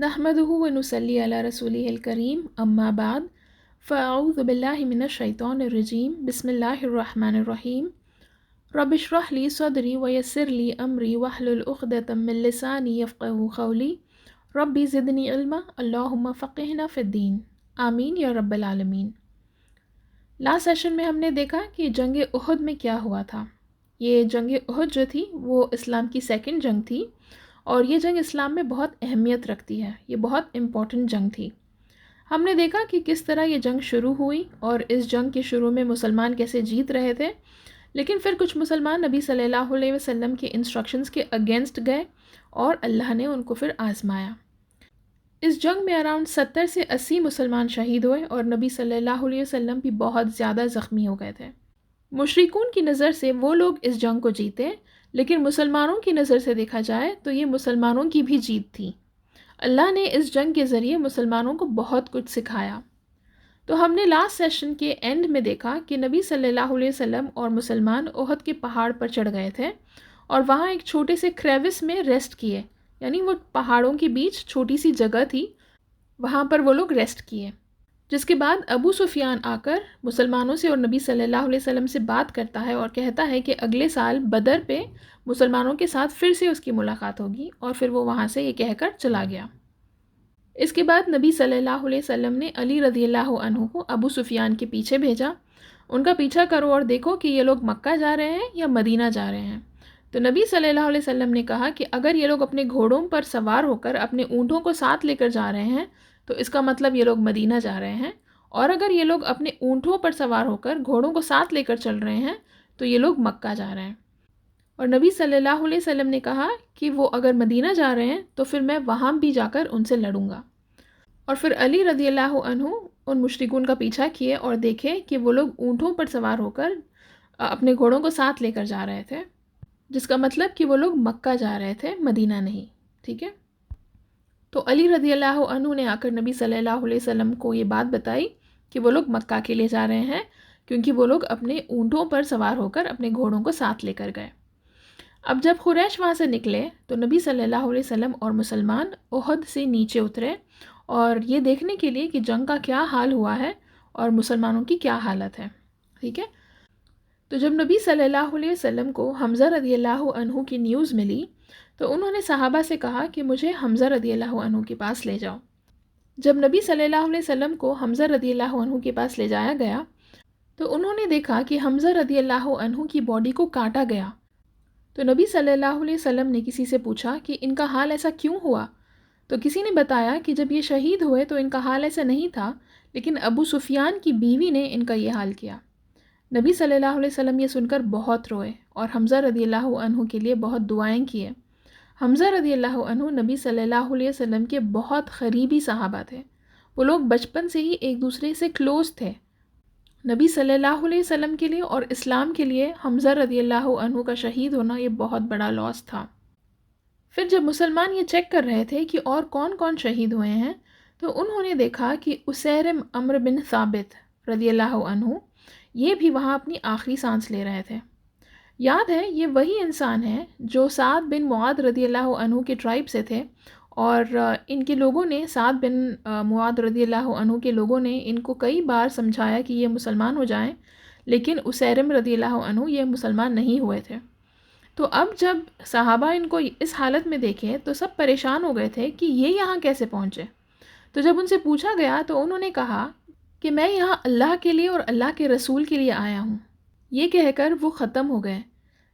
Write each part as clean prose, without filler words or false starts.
نحمده ونصلي على رسوله الكريم اما بعد فاعوذ بالله من الشیطان الرجیم بسم اللہ الرحمن الرحیم رب اشرح لي صدری ويسر لي امری واحلل عقدۃ من لسانی یفقهوا قولی ربی زدنی علما اللہم فقہنا فی الدین آمین یا رب العالمین۔ لاسٹ سیشن میں ہم نے دیکھا کہ جنگ احد میں کیا ہوا تھا۔ یہ جنگ احد جو تھی وہ اسلام کی سیکنڈ جنگ تھی، اور یہ جنگ اسلام میں بہت اہمیت رکھتی ہے، یہ بہت امپورٹنٹ جنگ تھی۔ ہم نے دیکھا کہ کس طرح یہ جنگ شروع ہوئی، اور اس جنگ کے شروع میں مسلمان کیسے جیت رہے تھے، لیکن پھر کچھ مسلمان نبی صلی اللہ علیہ وسلم کے انسٹرکشنز کے اگینسٹ گئے اور اللہ نے ان کو پھر آزمایا۔ اس جنگ میں اراؤنڈ 70 سے 80 مسلمان شہید ہوئے، اور نبی صلی اللہ علیہ وسلم بھی بہت زیادہ زخمی ہو گئے تھے۔ مشرکون کی نظر سے وہ لوگ اس جنگ کو جیتے، لیکن مسلمانوں کی نظر سے دیکھا جائے تو یہ مسلمانوں کی بھی جیت تھی۔ اللہ نے اس جنگ کے ذریعے مسلمانوں کو بہت کچھ سکھایا۔ تو ہم نے لاسٹ سیشن کے اینڈ میں دیکھا کہ نبی صلی اللہ علیہ وسلم اور مسلمان احد کے پہاڑ پر چڑھ گئے تھے، اور وہاں ایک چھوٹے سے کریوس میں ریسٹ کیے، یعنی وہ پہاڑوں کے بیچ چھوٹی سی جگہ تھی، وہاں پر وہ لوگ ریسٹ کیے۔ جس کے بعد ابو سفیان آ کر مسلمانوں سے اور نبی صلی اللہ علیہ وسلم سے بات کرتا ہے اور کہتا ہے کہ اگلے سال بدر پہ مسلمانوں کے ساتھ پھر سے اس کی ملاقات ہوگی، اور پھر وہ وہاں سے یہ کہہ کر چلا گیا۔ اس کے بعد نبی صلی اللہ علیہ وسلم نے علی رضی اللہ عنہ کو ابو سفیان کے پیچھے بھیجا، ان کا پیچھا کرو اور دیکھو کہ یہ لوگ مکہ جا رہے ہیں یا مدینہ جا رہے ہیں۔ تو نبی صلی اللہ علیہ وسلم نے کہا کہ اگر یہ لوگ اپنے گھوڑوں پر سوار ہو کر اپنے اونٹوں کو ساتھ لے کر جا رہے ہیں تو اس کا مطلب یہ لوگ مدینہ جا رہے ہیں، اور اگر یہ لوگ اپنے اونٹوں پر سوار ہو کر گھوڑوں کو ساتھ لے کر چل رہے ہیں تو یہ لوگ مکہ جا رہے ہیں۔ اور نبی صلی اللہ علیہ وسلم نے کہا کہ وہ اگر مدینہ جا رہے ہیں تو پھر میں وہاں بھی جا کر ان سے لڑوں گا۔ اور پھر علی رضی اللہ عنہ ان مشرکون کا پیچھا کیے اور دیکھے کہ وہ لوگ اونٹوں پر سوار ہو کر اپنے گھوڑوں کو ساتھ لے کر جا رہے تھے، جس کا مطلب کہ وہ لوگ مکہ جا رہے تھے، مدینہ نہیں، ٹھیک ہے۔ تو علی رضی اللہ عنہ نے آ کر نبی صلی اللہ علیہ وسلم کو یہ بات بتائی کہ وہ لوگ مکہ کے لیے جا رہے ہیں، کیونکہ وہ لوگ اپنے اونٹوں پر سوار ہو کر اپنے گھوڑوں کو ساتھ لے کر گئے۔ اب جب قریش وہاں سے نکلے تو نبی صلی اللہ علیہ وسلم اور مسلمان احد سے نیچے اترے، اور یہ دیکھنے کے لیے کہ جنگ کا کیا حال ہوا ہے اور مسلمانوں کی کیا حالت ہے، ٹھیک ہے۔ تو جب نبی صلی اللہ علیہ وسلم کو حمزہ رضی اللہ عنہ کی نیوز ملی تو انہوں نے صحابہ سے کہا کہ مجھے حمزہ رضی اللہ عنہ کے پاس لے جاؤ۔ جب نبی صلی اللہ علیہ وسلم کو حمزہ رضی اللہ عنہ کے پاس لے جایا گیا تو انہوں نے دیکھا کہ حمزہ رضی اللہ عنہ کی باڈی کو کاٹا گیا۔ تو نبی صلی اللہ علیہ وسلم نے کسی سے پوچھا کہ ان کا حال ایسا کیوں ہوا؟ تو کسی نے بتایا کہ جب یہ شہید ہوئے تو ان کا حال ایسا نہیں تھا، لیکن ابو سفیان کی بیوی نے ان کا یہ حال کیا۔ نبی صلی اللہ علیہ وسلم یہ سن کر بہت روئے اور حمزہ رضی اللہ عنہ کے لیے بہت دعائیں کیے۔ حمزہ رضی اللہ عنہ نبی صلی اللہ علیہ وسلم کے بہت قریبی صحابہ تھے، وہ لوگ بچپن سے ہی ایک دوسرے سے کلوز تھے۔ نبی صلی اللہ علیہ وسلم کے لیے اور اسلام کے لیے حمزہ رضی اللہ عنہ کا شہید ہونا یہ بہت بڑا لاس تھا۔ پھر جب مسلمان یہ چیک کر رہے تھے کہ اور کون کون شہید ہوئے ہیں تو انہوں نے دیکھا کہ اسیرم عمرو بن ثابت رضی اللہ عنہ یہ بھی وہاں اپنی آخری سانس لے رہے تھے۔ یاد ہے یہ وہی انسان ہے جو سعد بن معاذ رضی اللہ عنہ کے ٹرائب سے تھے، اور ان کے لوگوں نے سعد بن معاذ رضی اللہ عنہ کے لوگوں نے ان کو کئی بار سمجھایا کہ یہ مسلمان ہو جائیں، لیکن اسیرم رضی اللہ عنہ یہ مسلمان نہیں ہوئے تھے۔ تو اب جب صحابہ ان کو اس حالت میں دیکھے تو سب پریشان ہو گئے تھے کہ یہ یہاں کیسے پہنچے۔ تو جب ان سے پوچھا گیا تو انہوں نے کہا کہ میں یہاں اللہ کے لیے اور اللہ کے رسول کے لیے آیا ہوں، یہ کہہ کر وہ ختم ہو گئے۔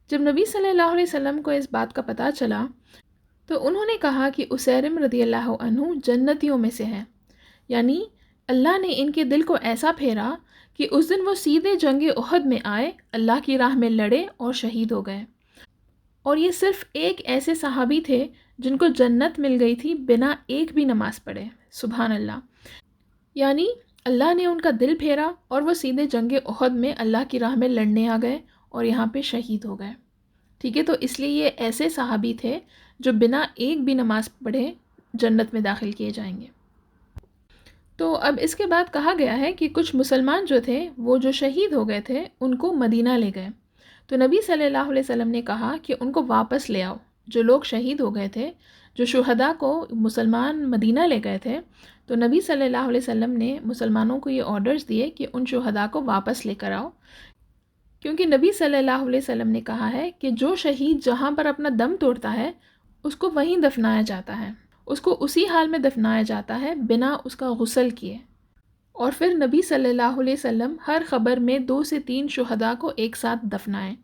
جب نبی صلی اللہ علیہ وسلم کو اس بات کا پتہ چلا تو انہوں نے کہا کہ اسیرم رضی اللہ عنہ جنتیوں میں سے ہے، یعنی اللہ نے ان کے دل کو ایسا پھیرا کہ اس دن وہ سیدھے جنگ احد میں آئے، اللہ کی راہ میں لڑے اور شہید ہو گئے۔ اور یہ صرف ایک ایسے صحابی تھے جن کو جنت مل گئی تھی بنا ایک بھی نماز پڑھے، سبحان اللہ۔ یعنی اللہ نے ان کا دل پھیرا اور وہ سیدھے جنگ احد میں اللہ کی راہ میں لڑنے آ گئے اور یہاں پہ شہید ہو گئے، ٹھیک ہے۔ تو اس لیے یہ ایسے صحابی تھے جو بنا ایک بھی نماز پڑھے جنت میں داخل کیے جائیں گے۔ تو اب اس کے بعد کہا گیا ہے کہ کچھ مسلمان جو تھے وہ جو شہید ہو گئے تھے ان کو مدینہ لے گئے۔ تو نبی صلی اللہ علیہ وسلم نے کہا کہ ان کو واپس لے آؤ، جو لوگ شہید ہو گئے تھے، جو شہداء کو مسلمان مدینہ لے گئے تھے، تو نبی صلی اللہ علیہ وسلم نے مسلمانوں کو یہ آرڈرز دیے کہ ان شہداء کو واپس لے کر آؤ، کیونکہ نبی صلی اللہ علیہ وسلم نے کہا ہے کہ جو شہید جہاں پر اپنا دم توڑتا ہے اس کو وہیں دفنایا جاتا ہے، اس کو اسی حال میں دفنایا جاتا ہے بنا اس کا غسل کیے۔ اور پھر نبی صلی اللہ علیہ وسلم ہر خبر میں 2 سے 3 شہداء کو ایک ساتھ دفنائیں۔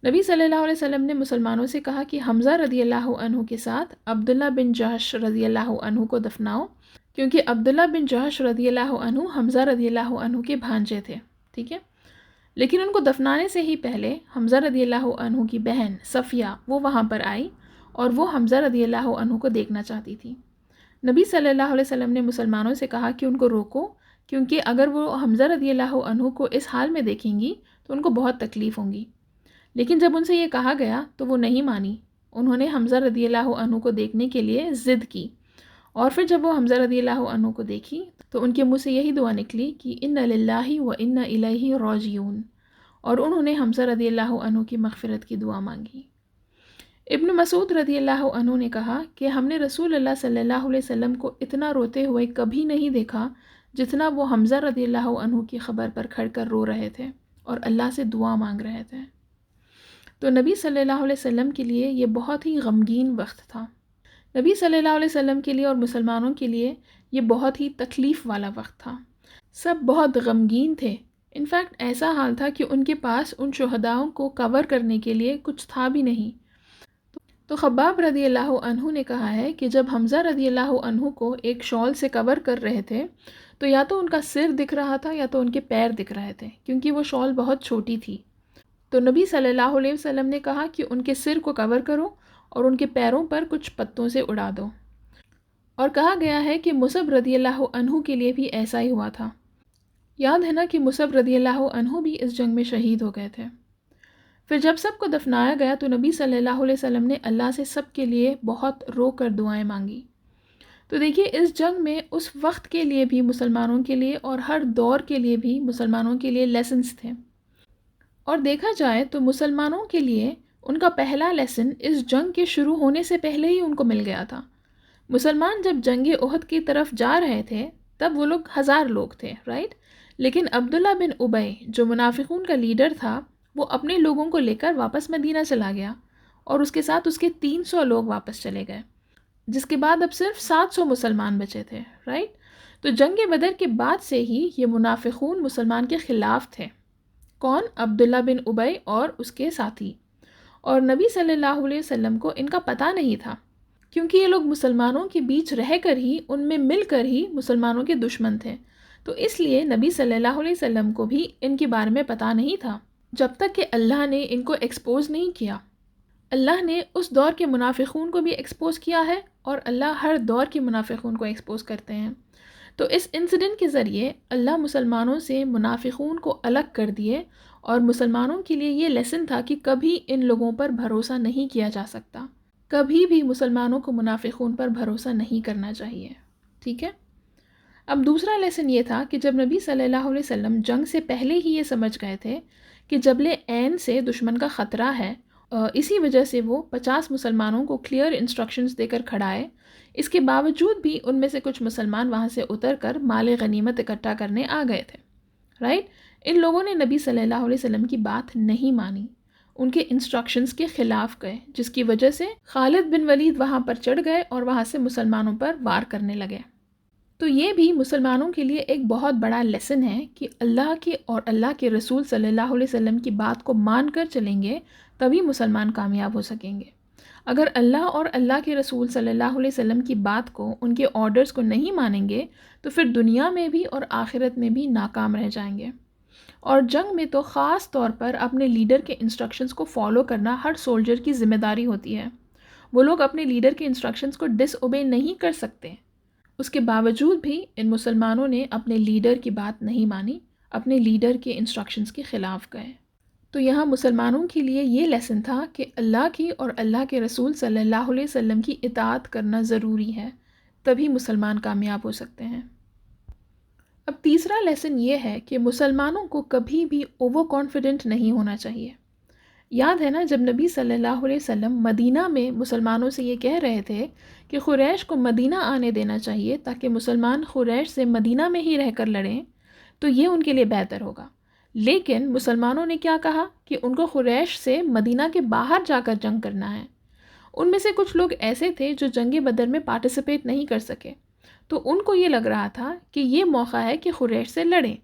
نبی صلی اللہ علیہ وسلم نے مسلمانوں سے کہا کہ حمزہ رضی اللہ عنہ کے ساتھ عبداللہ بن جحش رضی اللہ عنہ کو دفناؤ، کیونکہ عبداللہ بن جحش رضی اللہ عنہ حمزہ رضی اللہ عنہ کے بھانجے تھے، ٹھیک ہے؟ لیکن ان کو دفنانے سے ہی پہلے حمزہ رضی اللہ عنہ کی بہن صفیہ وہ وہاں پر آئی اور وہ حمزہ رضی اللہ عنہ کو دیکھنا چاہتی تھی۔ نبی صلی اللہ علیہ وسلم نے مسلمانوں سے کہا کہ ان کو روکو، کیونکہ اگر وہ حمزہ رضی اللہ عنہ کو اس حال میں دیکھیں گی تو ان کو بہت تکلیف ہوں گی۔ لیکن جب ان سے یہ کہا گیا تو وہ نہیں مانی، انہوں نے حمزہ رضی اللہ عنہ کو دیکھنے کے لیے ضد کی، اور پھر جب وہ حمزہ رضی اللہ عنہ کو دیکھی تو ان کے منہ سے یہی دعا نکلی کہ ان للہ و انا الیہ راجعون، اور انہوں نے حمزہ رضی اللہ عنہ کی مغفرت کی دعا مانگی۔ ابن مسعود رضی اللہ عنہ نے کہا کہ ہم نے رسول اللہ صلی اللہ علیہ وسلم کو اتنا روتے ہوئے کبھی نہیں دیکھا جتنا وہ حمزہ رضی اللہ عنہ کی خبر پر کھڑ کر رو رہے تھے اور اللہ سے دعا مانگ رہے تھے۔ تو نبی صلی اللہ علیہ وسلم کے لیے یہ بہت ہی غمگین وقت تھا، نبی صلی اللہ علیہ وسلم کے لیے اور مسلمانوں کے لیے یہ بہت ہی تکلیف والا وقت تھا، سب بہت غمگین تھے۔ انفیکٹ ایسا حال تھا کہ ان کے پاس ان شہداؤں کو کور کرنے کے لیے کچھ تھا بھی نہیں۔ تو خباب رضی اللہ عنہ نے کہا ہے کہ جب حمزہ رضی اللہ عنہ کو ایک شال سے کور کر رہے تھے تو یا تو ان کا سر دکھ رہا تھا یا تو ان کے پیر دکھ رہے تھے، کیونکہ وہ شال بہت چھوٹی تھی۔ تو نبی صلی اللہ علیہ وسلم نے کہا کہ ان کے سر کو کور کرو اور ان کے پیروں پر کچھ پتوں سے اڑا دو، اور کہا گیا ہے کہ مصعب رضی اللہ عنہ کے لیے بھی ایسا ہی ہوا تھا۔ یاد ہے نا کہ مصعب رضی اللہ عنہ بھی اس جنگ میں شہید ہو گئے تھے۔ پھر جب سب کو دفنایا گیا تو نبی صلی اللہ علیہ وسلم نے اللہ سے سب کے لیے بہت رو کر دعائیں مانگی۔ تو دیکھیے اس جنگ میں اس وقت کے لیے بھی مسلمانوں کے لیے اور ہر دور کے لیے بھی مسلمانوں کے لیے لیسنز تھے، اور دیکھا جائے تو مسلمانوں کے لیے ان کا پہلا لیسن اس جنگ کے شروع ہونے سے پہلے ہی ان کو مل گیا تھا۔ مسلمان جب جنگ احد کی طرف جا رہے تھے تب وہ لوگ 1000 لوگ تھے، رائٹ؟ لیکن عبداللہ بن ابی جو منافقون کا لیڈر تھا وہ اپنے لوگوں کو لے کر واپس مدینہ چلا گیا، اور اس کے ساتھ اس کے 300 لوگ واپس چلے گئے، جس کے بعد اب صرف 700 مسلمان بچے تھے، رائٹ؟ تو جنگ بدر کے بعد سے ہی یہ منافقون مسلمان کے خلاف تھے۔ کون؟ عبداللہ بن ابی اور اس کے ساتھی، اور نبی صلی اللہ علیہ وسلم کو ان کا پتہ نہیں تھا، کیونکہ یہ لوگ مسلمانوں کے بیچ رہ کر ہی ان میں مل کر ہی مسلمانوں کے دشمن تھے، تو اس لیے نبی صلی اللہ علیہ وسلم کو بھی ان کے بارے میں پتہ نہیں تھا جب تک کہ اللہ نے ان کو ایکسپوز نہیں کیا۔ اللہ نے اس دور کے منافقون کو بھی ایکسپوز کیا ہے، اور اللہ ہر دور کے منافقون کو ایکسپوز کرتے ہیں۔ تو اس انسیڈنٹ کے ذریعے اللہ مسلمانوں سے منافقون کو الگ کر دیے، اور مسلمانوں کے لیے یہ لیسن تھا کہ کبھی ان لوگوں پر بھروسہ نہیں کیا جا سکتا، کبھی بھی مسلمانوں کو منافقون پر بھروسہ نہیں کرنا چاہیے، ٹھیک ہے؟ اب دوسرا لیسن یہ تھا کہ جب نبی صلی اللہ علیہ وسلم جنگ سے پہلے ہی یہ سمجھ گئے تھے کہ جبل عین سے دشمن کا خطرہ ہے، اسی وجہ سے وہ 50 مسلمانوں کو کلیئر انسٹرکشنز دے کر کھڑائے، اس کے باوجود بھی ان میں سے کچھ مسلمان وہاں سے اتر کر مال غنیمت اکٹھا کرنے آ گئے تھے، رائٹ؟ ان لوگوں نے نبی صلی اللہ علیہ وسلم کی بات نہیں مانی، ان کے انسٹرکشنز کے خلاف گئے، جس کی وجہ سے خالد بن ولید وہاں پر چڑھ گئے اور وہاں سے مسلمانوں پر وار کرنے لگے۔ تو یہ بھی مسلمانوں کے لیے ایک بہت بڑا لیسن ہے کہ اللہ کے اور اللہ کے رسول صلی اللہ علیہ وسلم کی بات کو مان کر چلیں گے تبھی مسلمان کامیاب ہو سکیں گے۔ اگر اللہ اور اللہ کے رسول صلی اللہ علیہ وسلم کی بات کو، ان کے آرڈرز کو نہیں مانیں گے تو پھر دنیا میں بھی اور آخرت میں بھی ناکام رہ جائیں گے۔ اور جنگ میں تو خاص طور پر اپنے لیڈر کے انسٹرکشنز کو فالو کرنا ہر سولجر کی ذمہ داری ہوتی ہے۔ وہ لوگ اپنے لیڈر کے انسٹرکشنز کو ڈس اوبے نہیں کر سکتے، اس کے باوجود بھی ان مسلمانوں نے اپنے لیڈر کی بات نہیں مانی، اپنے لیڈر کے انسٹرکشنز کے خلاف گئے۔ تو یہاں مسلمانوں کے لیے یہ لیسن تھا کہ اللہ کی اور اللہ کے رسول صلی اللہ علیہ وسلم کی اطاعت کرنا ضروری ہے، تبھی مسلمان کامیاب ہو سکتے ہیں۔ اب تیسرا لیسن یہ ہے کہ مسلمانوں کو کبھی بھی اوور کانفیڈنٹ نہیں ہونا چاہیے، یاد ہے نا جب نبی صلی اللہ علیہ وسلم مدینہ میں مسلمانوں سے یہ کہہ رہے تھے کہ قریش کو مدینہ آنے دینا چاہیے تاکہ مسلمان قریش سے مدینہ میں ہی رہ کر لڑیں تو یہ ان کے لیے بہتر ہوگا، لیکن مسلمانوں نے کیا کہا کہ ان کو قریش سے مدینہ کے باہر جا کر جنگ کرنا ہے۔ ان میں سے کچھ لوگ ایسے تھے جو جنگ بدر میں پارٹیسپیٹ نہیں کر سکے، تو ان کو یہ لگ رہا تھا کہ یہ موقع ہے کہ قریش سے لڑیں،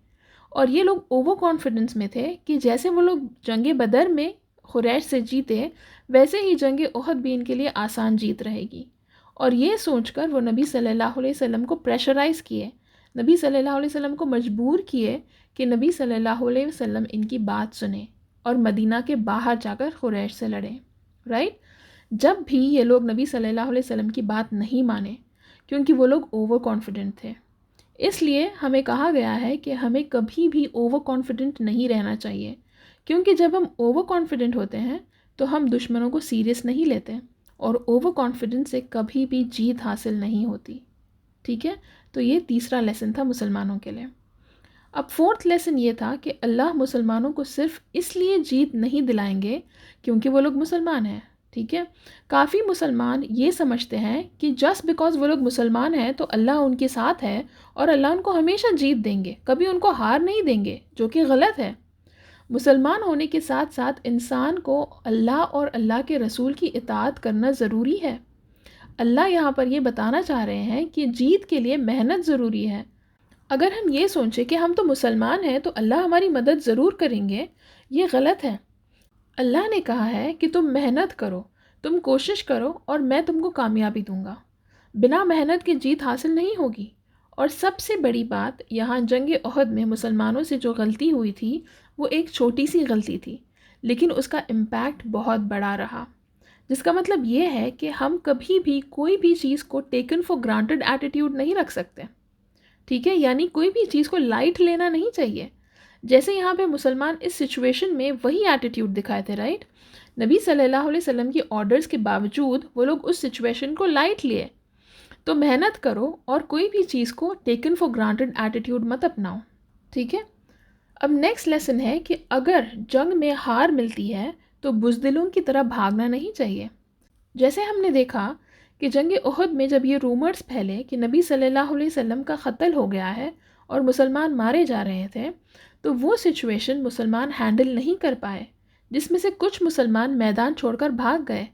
اور یہ لوگ اوور کانفیڈنس میں تھے کہ جیسے وہ لوگ جنگ بدر میں قریش سے جیتے ویسے ہی جنگ احد بھی ان کے لیے آسان جیت رہے گی، اور یہ سوچ کر وہ نبی صلی اللہ علیہ وسلم کو پریشرائز کیے، نبی صلی اللہ علیہ وسلم کو مجبور کیے کہ نبی صلی اللہ علیہ وسلم ان کی بات سنیں اور مدینہ کے باہر جا کر قریش سے لڑیں، رائٹ؟ جب بھی یہ لوگ نبی صلی اللہ علیہ وسلم کی بات نہیں مانے کیونکہ وہ لوگ اوور کانفیڈنٹ تھے، اس لیے ہمیں کہا گیا ہے کہ ہمیں کبھی بھی اوور کانفیڈنٹ نہیں رہنا چاہیے، کیونکہ جب ہم اوور کانفیڈنٹ ہوتے ہیں تو ہم دشمنوں کو سیریس نہیں لیتے، اور اوور کانفیڈنس سے کبھی بھی جیت حاصل نہیں ہوتی، ٹھیک ہے؟ تو یہ تیسرا لیسن تھا مسلمانوں کے لیے۔ اب فورتھ لیسن یہ تھا کہ اللہ مسلمانوں کو صرف اس لیے جیت نہیں دلائیں گے کیونکہ وہ لوگ مسلمان ہیں، ٹھیک ہے؟ کافی مسلمان یہ سمجھتے ہیں کہ جسٹ بیکاز وہ لوگ مسلمان ہیں تو اللہ ان کے ساتھ ہے اور اللہ ان کو ہمیشہ جیت دیں گے، کبھی ان کو ہار نہیں دیں گے، جو کہ غلط ہے۔ مسلمان ہونے کے ساتھ ساتھ انسان کو اللہ اور اللہ کے رسول کی اطاعت کرنا ضروری ہے۔ اللہ یہاں پر یہ بتانا چاہ رہے ہیں کہ جیت کے لیے محنت ضروری ہے۔ اگر ہم یہ سوچیں کہ ہم تو مسلمان ہیں تو اللہ ہماری مدد ضرور کریں گے، یہ غلط ہے۔ اللہ نے کہا ہے کہ تم محنت کرو، تم کوشش کرو اور میں تم کو کامیابی دوں گا۔ بنا محنت کے جیت حاصل نہیں ہوگی۔ اور سب سے بڑی بات یہاں جنگ احد میں مسلمانوں سے جو غلطی ہوئی تھی وہ ایک چھوٹی سی غلطی تھی، لیکن اس کا امپیکٹ بہت بڑا رہا، جس کا مطلب یہ ہے کہ ہم کبھی بھی کوئی بھی چیز کو ٹیکن فار گرانٹڈ ایٹیٹیوڈ نہیں رکھ سکتے، ٹھیک ہے؟ یعنی کوئی بھی چیز کو لائٹ لینا نہیں چاہیے۔ جیسے یہاں پہ مسلمان اس سچویشن میں وہی ایٹیٹیوڈ دکھائے تھے، رائٹ؟ نبی صلی اللہ علیہ وسلم کی آرڈرز کے باوجود وہ لوگ اس سچویشن کو لائٹ لیے۔ تو محنت کرو اور کوئی بھی چیز کو ٹیکن فار گرانٹڈ ایٹیٹیوڈ مت اپناؤ، ٹھیک ہے؟ اب نیکسٹ لیسن ہے کہ اگر جنگ میں ہار ملتی ہے تو بزدلوں کی طرح بھاگنا نہیں چاہیے۔ جیسے ہم نے دیکھا کہ جنگ احد میں جب یہ رومرز پھیلے کہ نبی صلی اللہ علیہ وسلم کا قتل ہو گیا ہے اور مسلمان مارے جا رہے تھے، تو وہ سچویشن مسلمان ہینڈل نہیں کر پائے، جس میں سے کچھ مسلمان میدان چھوڑ کر بھاگ گئے،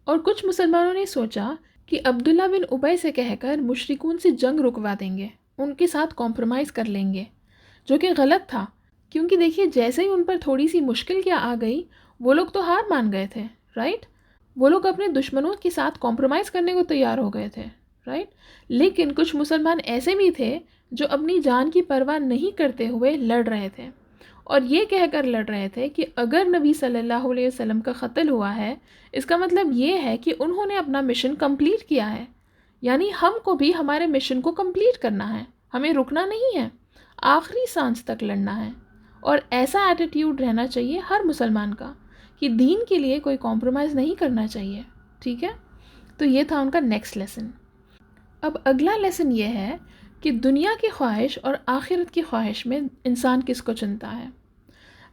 اور کچھ مسلمانوں نے سوچا کہ عبداللہ بن ابی سے کہہ کر مشرکون سے جنگ رکوا دیں گے، ان کے ساتھ کمپرومائز کر لیں گے، جو کہ غلط تھا، کیونکہ دیکھیے جیسے ہی ان پر تھوڑی سی مشکل کیا آ گئی وہ لوگ تو ہار مان گئے تھے، رائٹ؟ وہ لوگ اپنے دشمنوں کے ساتھ کمپرومائز کرنے کو تیار ہو گئے تھے، رائٹ؟ لیکن کچھ مسلمان ایسے بھی تھے جو اپنی جان کی پرواہ نہیں کرتے ہوئے لڑ رہے تھے، اور یہ کہہ کر لڑ رہے تھے کہ اگر نبی صلی اللہ علیہ وسلم کا قتل ہوا ہے اس کا مطلب یہ ہے کہ انہوں نے اپنا مشن کمپلیٹ کیا ہے، یعنی ہم کو بھی ہمارے مشن کو کمپلیٹ کرنا ہے، ہمیں رکنا نہیں ہے، آخری سانس تک لڑنا ہے۔ اور ایسا ایٹیٹیوڈ رہنا چاہیے ہر مسلمان کا کہ دین کے لیے کوئی کمپرومائز نہیں کرنا چاہیے، ٹھیک ہے؟ تو یہ تھا ان کا نیکسٹ لیسن۔ اب اگلا لیسن یہ ہے کہ دنیا کی خواہش اور آخرت کی خواہش میں انسان کس کو چنتا ہے۔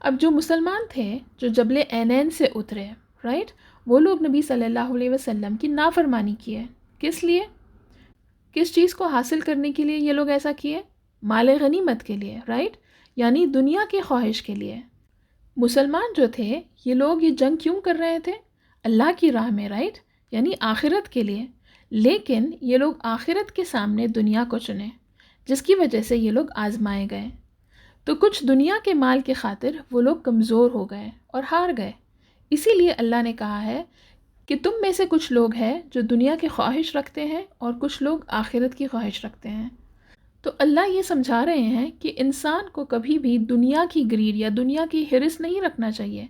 اب جو مسلمان تھے جو جبل عینین سے اترے، رائٹ، وہ لوگ نبی صلی اللہ علیہ وسلم کی نافرمانی کیے، کس لیے؟ کس چیز کو حاصل کرنے کے لیے یہ لوگ ایسا کیے؟ مال غنیمت کے لیے، رائٹ؟ یعنی دنیا کی خواہش کے لیے۔ مسلمان جو تھے یہ لوگ یہ جنگ کیوں کر رہے تھے؟ اللہ کی راہ میں، رائٹ؟ یعنی آخرت کے لیے، لیکن یہ لوگ آخرت کے سامنے دنیا کو چنے، جس کی وجہ سے یہ لوگ آزمائے گئے۔ تو کچھ دنیا کے مال کے خاطر وہ لوگ کمزور ہو گئے اور ہار گئے، اسی لیے اللہ نے کہا ہے کہ تم میں سے کچھ لوگ ہیں جو دنیا کی خواہش رکھتے ہیں اور کچھ لوگ آخرت کی خواہش رکھتے ہیں۔ تو اللہ یہ سمجھا رہے ہیں کہ انسان کو کبھی بھی دنیا کی گرید یا دنیا کی ہرس نہیں رکھنا چاہیے،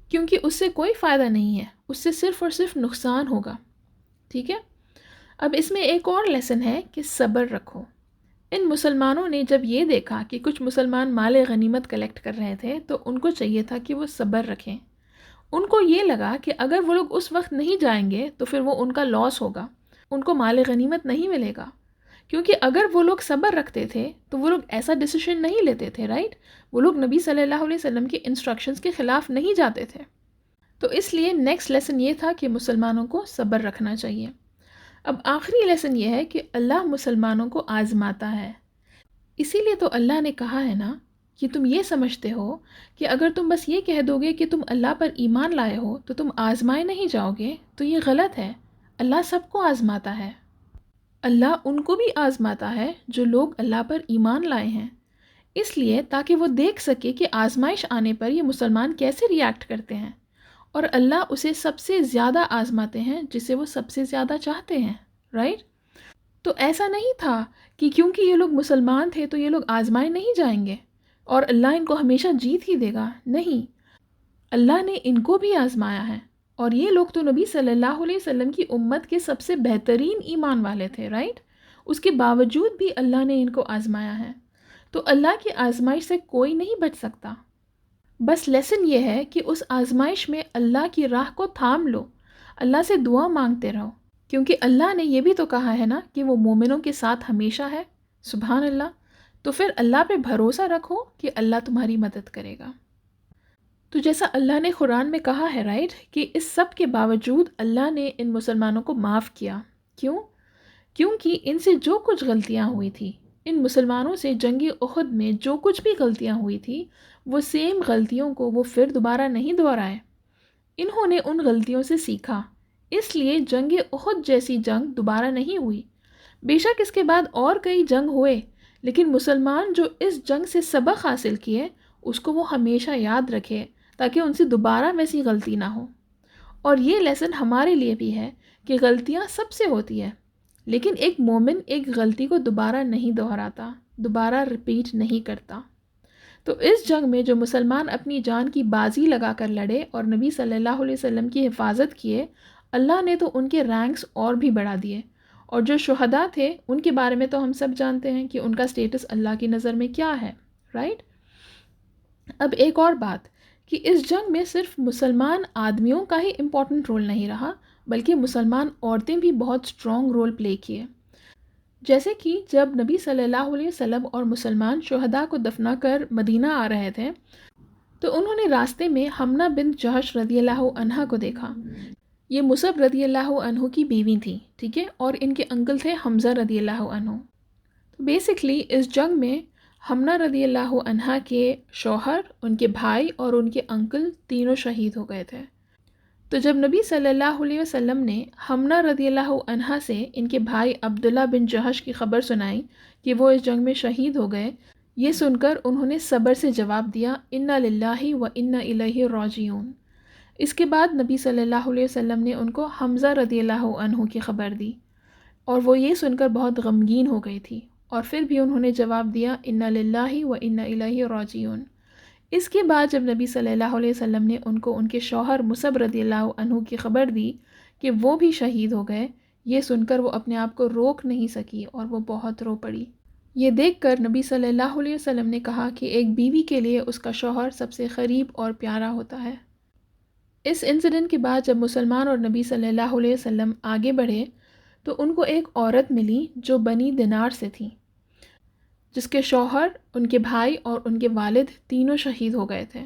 کیونکہ اس سے کوئی فائدہ نہیں ہے، اس سے صرف اور صرف نقصان ہوگا، ٹھیک ہے؟ اب اس میں ایک اور لیسن ہے کہ صبر رکھو۔ ان مسلمانوں نے جب یہ دیکھا کہ کچھ مسلمان مال غنیمت کلیکٹ کر رہے تھے تو ان کو چاہیے تھا کہ وہ صبر رکھیں۔ ان کو یہ لگا کہ اگر وہ لوگ اس وقت نہیں جائیں گے تو پھر وہ ان کا لاس ہوگا، ان کو مال غنیمت نہیں ملے گا، کیونکہ اگر وہ لوگ صبر رکھتے تھے تو وہ لوگ ایسا ڈیسیشن نہیں لیتے تھے، رائٹ؟ وہ لوگ نبی صلی اللہ علیہ وسلم کے انسٹرکشنز کے خلاف نہیں جاتے تھے۔ تو اس لیے نیکسٹ لیسن یہ تھا کہ مسلمانوں کو صبر رکھنا چاہیے۔ اب آخری لیسن یہ ہے کہ اللہ مسلمانوں کو آزماتا ہے، اسی لیے تو اللہ نے کہا ہے نا کہ تم یہ سمجھتے ہو کہ اگر تم بس یہ کہہ دو گے کہ تم اللہ پر ایمان لائے ہو تو تم آزمائے نہیں جاؤ گے، تو یہ غلط ہے۔ اللہ سب کو آزماتا ہے، اللہ ان کو بھی آزماتا ہے جو لوگ اللہ پر ایمان لائے ہیں، اس لیے تاکہ وہ دیکھ سکے کہ آزمائش آنے پر یہ مسلمان کیسے ری ایکٹ کرتے ہیں، اور اللہ اسے سب سے زیادہ آزماتے ہیں جسے وہ سب سے زیادہ چاہتے ہیں، رائٹ؟ تو ایسا نہیں تھا کہ کیونکہ یہ لوگ مسلمان تھے تو یہ لوگ آزمائے نہیں جائیں گے اور اللہ ان کو ہمیشہ جیت ہی دے گا، نہیں، اللہ نے ان کو بھی آزمایا ہے، اور یہ لوگ تو نبی صلی اللہ علیہ وسلم کی امت کے سب سے بہترین ایمان والے تھے، رائٹ؟ اس کے باوجود بھی اللہ نے ان کو آزمایا ہے، تو اللہ کی آزمائش سے کوئی نہیں بچ سکتا۔ بس لیسن یہ ہے کہ اس آزمائش میں اللہ کی راہ کو تھام لو، اللہ سے دعا مانگتے رہو، کیونکہ اللہ نے یہ بھی تو کہا ہے نا کہ وہ مومنوں کے ساتھ ہمیشہ ہے، سبحان اللہ۔ تو پھر اللہ پہ بھروسہ رکھو کہ اللہ تمہاری مدد کرے گا۔ تو جیسا اللہ نے قرآن میں کہا ہے، رائٹ، کہ اس سب کے باوجود اللہ نے ان مسلمانوں کو معاف کیا، کیوں؟ کیونکہ ان سے جو کچھ غلطیاں ہوئی تھی، ان مسلمانوں سے جنگ احد میں جو کچھ بھی غلطیاں ہوئی تھی، وہ سیم غلطیوں کو وہ پھر دوبارہ نہیں دہرائے، انہوں نے ان غلطیوں سے سیکھا، اس لیے جنگ احد جیسی جنگ دوبارہ نہیں ہوئی۔ بے شک اس کے بعد اور کئی جنگ ہوئے، لیکن مسلمان جو اس جنگ سے سبق حاصل کیے اس کو وہ ہمیشہ یاد رکھے تاکہ ان سے دوبارہ ویسی غلطی نہ ہو۔ اور یہ لیسن ہمارے لیے بھی ہے کہ غلطیاں سب سے ہوتی ہے، لیکن ایک مومن ایک غلطی کو دوبارہ نہیں دہراتا، دوبارہ ریپیٹ نہیں کرتا۔ تو اس جنگ میں جو مسلمان اپنی جان کی بازی لگا کر لڑے اور نبی صلی اللہ علیہ وسلم کی حفاظت کیے، اللہ نے تو ان کے رینکس اور بھی بڑھا دیے، اور جو شہداء تھے ان کے بارے میں تو ہم سب جانتے ہیں کہ ان کا سٹیٹس اللہ کی نظر میں کیا ہے، رائٹ؟ اب ایک اور بات کہ اس جنگ میں صرف مسلمان آدمیوں کا ہی امپورٹنٹ رول نہیں رہا، بلکہ مسلمان عورتیں بھی بہت اسٹرانگ رول پلے کیے۔ جیسے کہ جب نبی صلی اللہ علیہ وسلم اور مسلمان شہداء کو دفنا کر مدینہ آ رہے تھے تو انہوں نے راستے میں حمنہ بنت جہش رضی اللہ عنہا کو دیکھا۔ یہ مصعب رضی اللہ عنہ کی بیوی تھی، ٹھیک ہے، اور ان کے انکل تھے حمزہ رضی اللہ عنہ۔ تو بیسکلی اس جنگ میں حمنہ رضی اللہ عنہا کے شوہر، ان کے بھائی اور ان کے انکل تینوں شہید ہو گئے تھے۔ تو جب نبی صلی اللہ علیہ وسلم نے حمنہ رضی اللہ عنہا سے ان کے بھائی عبداللہ بن جہش کی خبر سنائی کہ وہ اس جنگ میں شہید ہو گئے، یہ سن کر انہوں نے صبر سے جواب دیا، انا للہ و انا الیہ راجعون۔ اس کے بعد نبی صلی اللہ علیہ وسلم نے ان کو حمزہ رضی اللہ عنہ کی خبر دی، اور وہ یہ سن کر بہت غمگین ہو گئی تھی، اور پھر بھی انہوں نے جواب دیا، انا للہ و انا الیہ راجعون۔ اس کے بعد جب نبی صلی اللہ علیہ وسلم نے ان کو ان کے شوہر مصعب رضی اللہ عنہ کی خبر دی کہ وہ بھی شہید ہو گئے، یہ سن کر وہ اپنے آپ کو روک نہیں سکی اور وہ بہت رو پڑی۔ یہ دیکھ کر نبی صلی اللہ علیہ وسلم نے کہا کہ ایک بیوی کے لیے اس کا شوہر سب سے قریب اور پیارا ہوتا ہے۔ اس انسیڈنٹ کے بعد جب مسلمان اور نبی صلی اللہ علیہ وسلم آگے بڑھے تو ان کو ایک عورت ملی جو بنی دینار سے تھی، جس کے شوہر، ان کے بھائی اور ان کے والد تینوں شہید ہو گئے تھے۔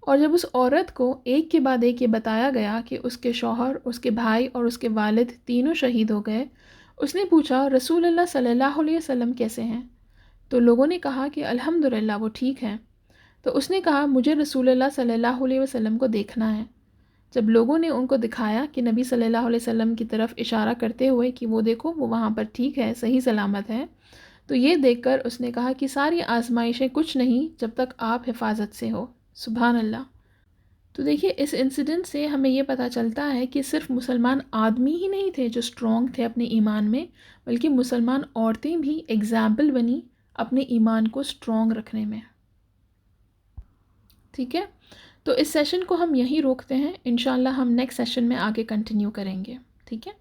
اور جب اس عورت کو ایک کے بعد ایک یہ بتایا گیا کہ اس کے شوہر، اس کے بھائی اور اس کے والد تینوں شہید ہو گئے، اس نے پوچھا، رسول اللہ صلی اللہ علیہ وسلم کیسے ہیں؟ تو لوگوں نے کہا کہ الحمدللہ وہ ٹھیک ہیں۔ تو اس نے کہا، مجھے رسول اللہ صلی اللہ علیہ وسلم کو دیکھنا ہے۔ جب لوگوں نے ان کو دکھایا کہ نبی صلی اللہ علیہ وسلم کی طرف اشارہ کرتے ہوئے کہ وہ دیکھو وہ وہاں پر ٹھیک ہے، صحیح سلامت ہے، تو یہ دیکھ کر اس نے کہا کہ ساری آزمائشیں کچھ نہیں جب تک آپ حفاظت سے ہو، سبحان اللہ۔ تو دیکھیے اس انسیڈنٹ سے ہمیں یہ پتہ چلتا ہے کہ صرف مسلمان آدمی ہی نہیں تھے جو اسٹرانگ تھے اپنے ایمان میں، بلکہ مسلمان عورتیں بھی ایگزامپل بنی اپنے ایمان کو اسٹرانگ رکھنے میں، ٹھیک ہے۔ تو اس سیشن کو ہم یہیں روکتے ہیں، انشاءاللہ ہم نیکسٹ سیشن میں آگے کنٹینیو کریں گے، ٹھیک ہے۔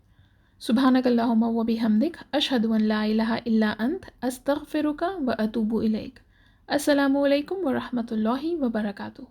سبحانک اللہم و بحمدک، اشہد ان لا الہ الا انت، استغفرک و اتوب الیک۔ السلام علیکم ورحمۃ اللہ وبرکاتہ۔